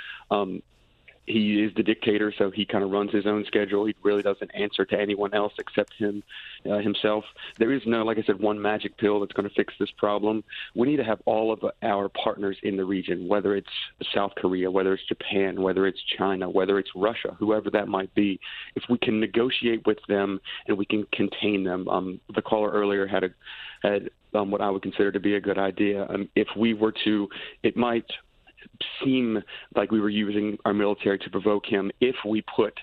He is the dictator, so he kind of runs his own schedule. He really doesn't answer to anyone else except himself. There is no, like I said, one magic pill that's going to fix this problem. We need to have all of our partners in the region, whether it's South Korea, whether it's Japan, whether it's China, whether it's Russia, whoever that might be. If we can negotiate with them and we can contain them. The caller earlier had what I would consider to be a good idea. If we were to, it might seem like we were using our military to provoke him if we put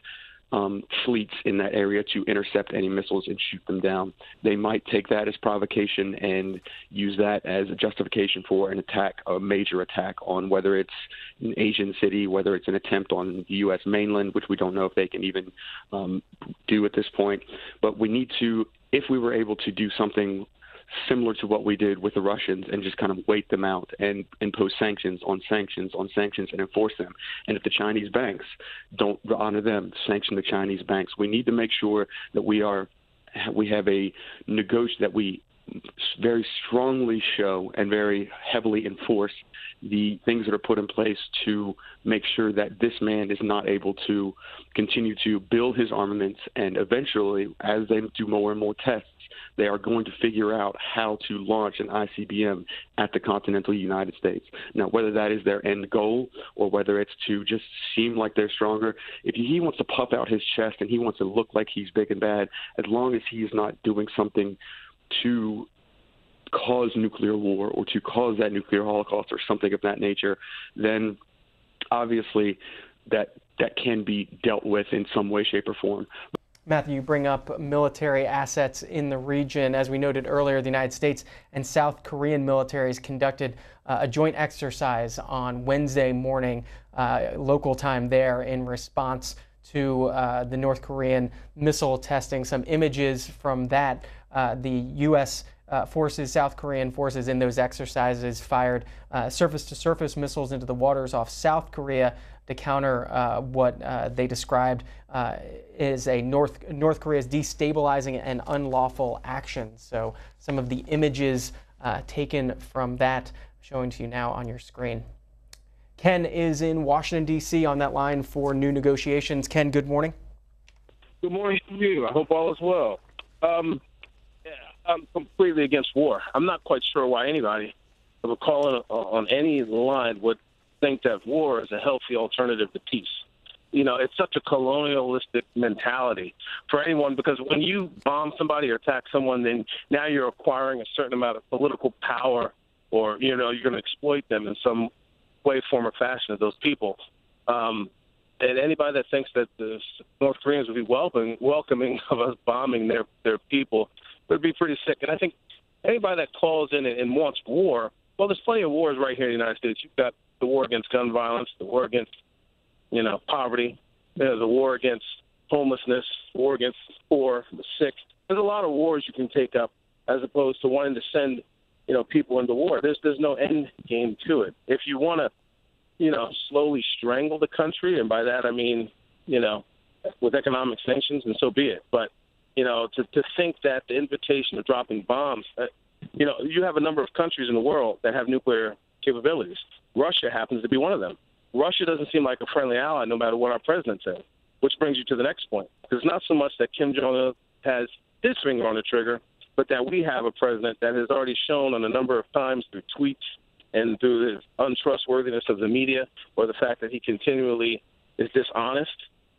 fleets in that area to intercept any missiles and shoot them down. They might take that as provocation and use that as a justification for an attack, a major attack on whether it's an Asian city, whether it's an attempt on the U.S. mainland, which we don't know if they can even do at this point. But we need to, if we were able to do something similar to what we did with the Russians and just kind of wait them out and impose sanctions on sanctions on sanctions and enforce them. And if the Chinese banks don't honor them, sanction the Chinese banks. We need to make sure that we have a that we very strongly show and very heavily enforce the things that are put in place to make sure that this man is not able to continue to build his armaments. And eventually, as they do more and more tests, they are going to figure out how to launch an ICBM at the continental United States. Now, whether that is their end goal or whether it's to just seem like they're stronger, if he wants to puff out his chest and he wants to look like he's big and bad, as long as he's not doing something to cause nuclear war or to cause that nuclear holocaust or something of that nature, then obviously that can be dealt with in some way, shape, or form. Matthew, you bring up military assets in the region. As we noted earlier, the United States and South Korean militaries conducted a joint exercise on Wednesday morning, local time there, in response to the North Korean missile testing. Some images from that, the U.S. Forces, South Korean forces in those exercises fired surface-to-surface missiles into the waters off South Korea to counter what they described is a North Korea's destabilizing and unlawful action. So some of the images taken from that showing to you now on your screen. Ken is in Washington, D.C. on that line for new negotiations. Ken, good morning. Good morning to you. I hope all is well. I'm completely against war. I'm not quite sure why anybody who would call on any line would think that war is a healthy alternative to peace. You know, it's such a colonialistic mentality for anyone, because when you bomb somebody or attack someone, then now you're acquiring a certain amount of political power, or, you know, you're going to exploit them in some way, form, or fashion of those people. And anybody that thinks that the North Koreans would be welcoming of us bombing their people would be pretty sick. And I think anybody that calls in and wants war, well, there's plenty of wars right here in the United States. You've got the war against gun violence, the war against, poverty, the war against homelessness, the war against the poor, the sick. There's a lot of wars you can take up as opposed to wanting to send, people into war. There's no end game to it. If you want to, slowly strangle the country, and by that I mean, with economic sanctions, and so be it. But, to think that the invitation of dropping bombs, you have a number of countries in the world that have nuclear capabilities. Russia happens to be one of them. Russia doesn't seem like a friendly ally no matter what our president says, which brings you to the next point. Because it's not so much that Kim Jong-un has his finger on the trigger, but that we have a president that has already shown on a number of times through tweets and through the untrustworthiness of the media, or the fact that he continually is dishonest,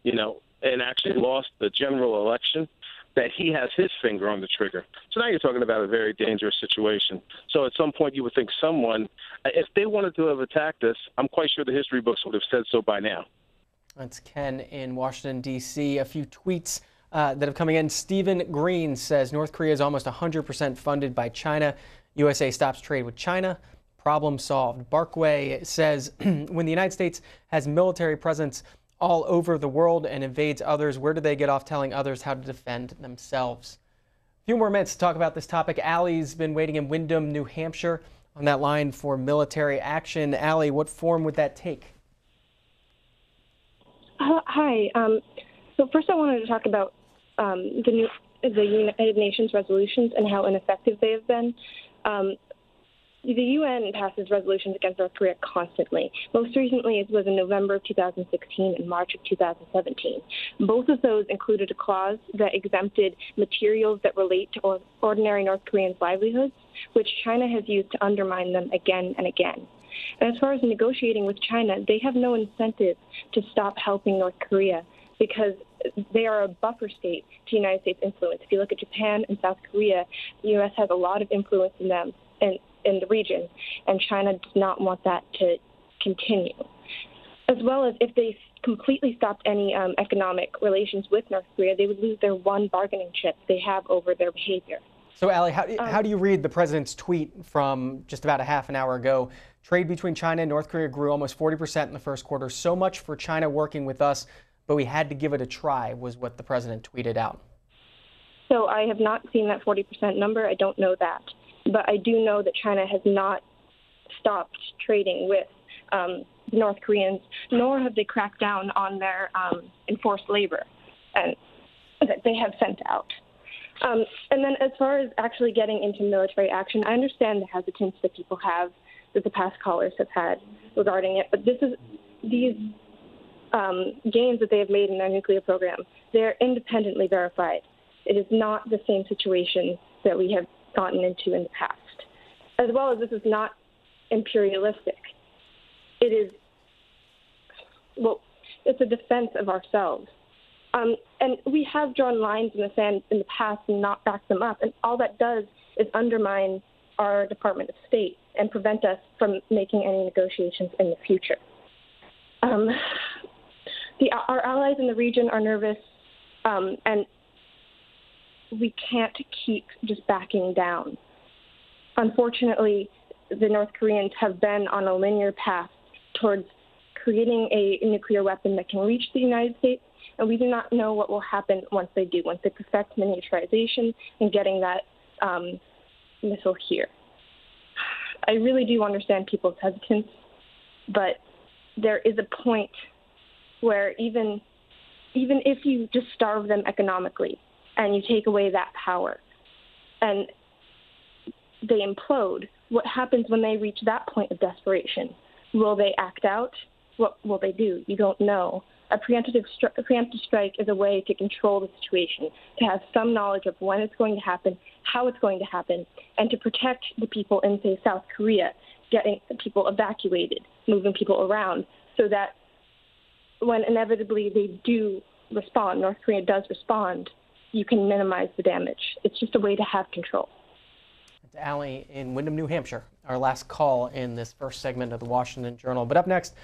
and actually lost the general election, that he has his finger on the trigger. So now you're talking about a very dangerous situation. So at some point you would think someone, if they wanted to have attacked us, I'm quite sure the history books would have said so by now. That's Ken in Washington, D.C. A few tweets that have come in. Stephen Green says North Korea is almost 100% funded by China. USA stops trade with China. Problem solved. Barkway says when the United States has military presence all over the world and invades others, where do they get off telling others how to defend themselves? A few more minutes to talk about this topic. Allie's been waiting in Windham, New Hampshire on that line for military action. Allie, what form would that take? Hi. So first I wanted to talk about the United Nations resolutions and how ineffective they have been. The UN passes resolutions against North Korea constantly. Most recently, it was in November of 2016 and March of 2017. Both of those included a clause that exempted materials that relate to ordinary North Koreans' livelihoods, which China has used to undermine them again and again. And as far as negotiating with China, they have no incentive to stop helping North Korea because they are a buffer state to United States influence. If you look at Japan and South Korea, the U.S. has a lot of influence in them in the region, and China does not want that to continue. As well as if they completely stopped any economic relations with North Korea, they would lose their one bargaining chip they have over their behavior. So, Allie, how do you read the president's tweet from just about a half an hour ago? Trade between China and North Korea grew almost 40% in the first quarter. So much for China working with us, but we had to give it a try, was what the president tweeted out. So I have not seen that 40% number. I don't know that. But I do know that China has not stopped trading with North Koreans, nor have they cracked down on their enforced labor and that they have sent out. And then as far as actually getting into military action, I understand the hesitance that people have, that the past callers have had regarding it. But these gains that they have made in their nuclear program, they're independently verified. It is not the same situation that we have gotten into in the past. As well as this is not imperialistic. It is, it's a defense of ourselves. And we have drawn lines in the sand in the past and not backed them up. And all that does is undermine our Department of State and prevent us from making any negotiations in the future. Our allies in the region are nervous, and we can't keep just backing down. Unfortunately, the North Koreans have been on a linear path towards creating a nuclear weapon that can reach the United States, and we do not know what will happen once they do, once they perfect miniaturization and getting that missile here. I really do understand people's hesitance, but there is a point where even if you just starve them economically and you take away that power and they implode, what happens when they reach that point of desperation? Will they act out? What will they do? You don't know. A preemptive strike is a way to control the situation, to have some knowledge of when it's going to happen, how it's going to happen, and to protect the people in, say, South Korea, getting people evacuated, moving people around, so that when inevitably they do respond, North Korea does respond, you can minimize the damage. It's just a way to have control. It's Allie in Windham, New Hampshire, our last call in this first segment of the Washington Journal. But up next,